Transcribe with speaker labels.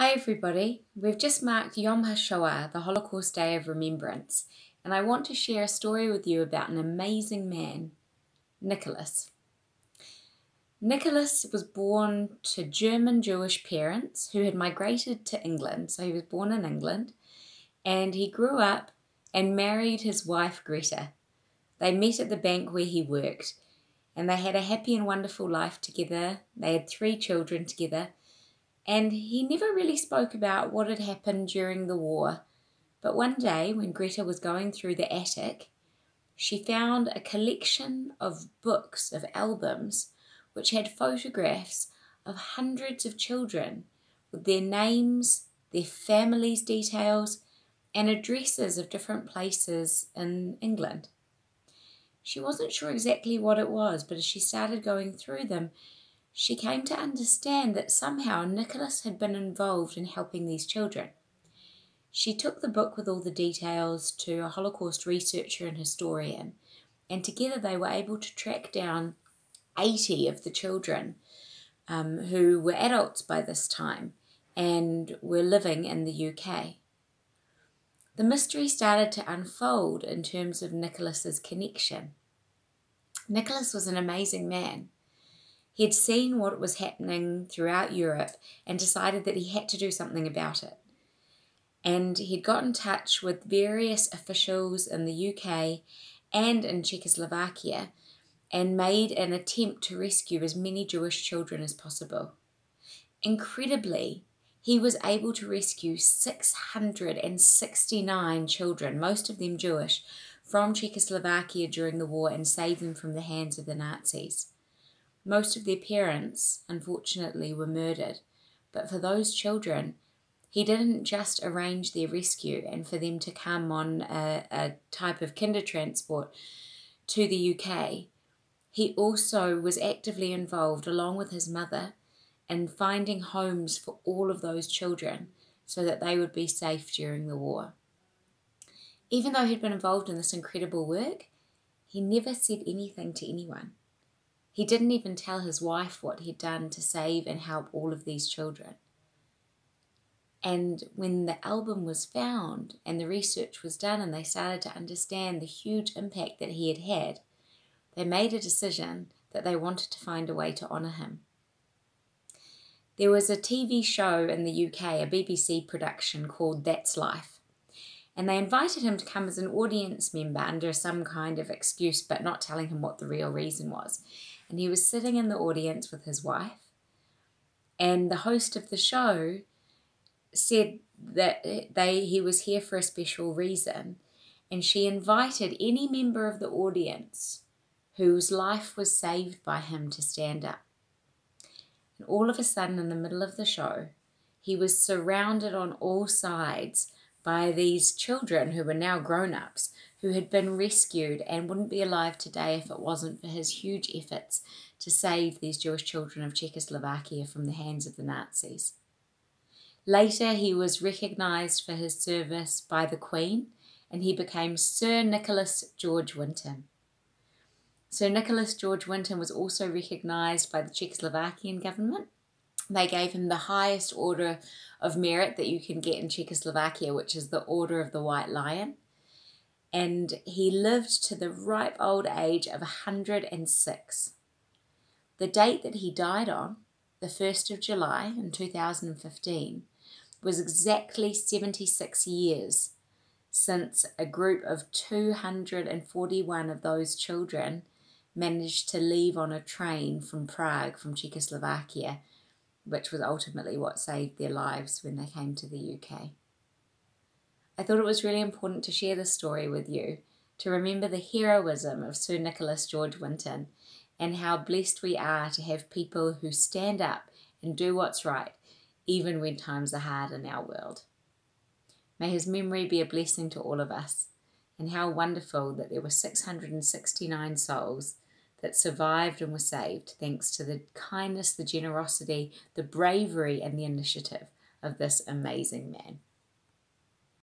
Speaker 1: Hi everybody, we've just marked Yom HaShoah, the Holocaust Day of Remembrance, and I want to share a story with you about an amazing man, Nicholas. Nicholas was born to German Jewish parents who had migrated to England, so he was born in England, and he grew up and married his wife Greta. They met at the bank where he worked, and they had a happy and wonderful life together. They had 3 children together. And he never really spoke about what had happened during the war. But one day, when Greta was going through the attic, she found a collection of books, of albums, which had photographs of hundreds of children with their names, their families' details, and addresses of different places in England. She wasn't sure exactly what it was, but as she started going through them, she came to understand that somehow Nicholas had been involved in helping these children. She took the book with all the details to a Holocaust researcher and historian, and together they were able to track down 80 of the children who were adults by this time and were living in the UK. The mystery started to unfold in terms of Nicholas's connection. Nicholas was an amazing man. He had seen what was happening throughout Europe and decided that he had to do something about it. And he'd got in touch with various officials in the UK and in Czechoslovakia and made an attempt to rescue as many Jewish children as possible. Incredibly, he was able to rescue 669 children, most of them Jewish, from Czechoslovakia during the war and save them from the hands of the Nazis. Most of their parents, unfortunately, were murdered, but for those children, he didn't just arrange their rescue and for them to come on a type of kinder transport to the UK. He also was actively involved, along with his mother, in finding homes for all of those children so that they would be safe during the war. Even though he'd been involved in this incredible work, he never said anything to anyone. He didn't even tell his wife what he'd done to save and help all of these children. And when the album was found and the research was done and they started to understand the huge impact that he had had, they made a decision that they wanted to find a way to honour him. There was a TV show in the UK, a BBC production called That's Life. And they invited him to come as an audience member under some kind of excuse, but not telling him what the real reason was. And he was sitting in the audience with his wife. And the host of the show said that he was here for a special reason. And she invited any member of the audience whose life was saved by him to stand up. And all of a sudden, in the middle of the show, he was surrounded on all sides by these children who were now grown-ups, who had been rescued and wouldn't be alive today if it wasn't for his huge efforts to save these Jewish children of Czechoslovakia from the hands of the Nazis. Later, he was recognised for his service by the Queen, and he became Sir Nicholas George Winton. Sir Nicholas George Winton was also recognised by the Czechoslovakian government. They gave him the highest order of merit that you can get in Czechoslovakia, which is the Order of the White Lion. And he lived to the ripe old age of 106. The date that he died on, the 1st of July in 2015, was exactly 76 years since a group of 241 of those children managed to leave on a train from Prague, from Czechoslovakia, which was ultimately what saved their lives when they came to the UK. I thought it was really important to share this story with you, to remember the heroism of Sir Nicholas George Winton and how blessed we are to have people who stand up and do what's right, even when times are hard in our world. May his memory be a blessing to all of us, and how wonderful that there were 669 souls that survived and were saved thanks to the kindness, the generosity, the bravery and the initiative of this amazing man.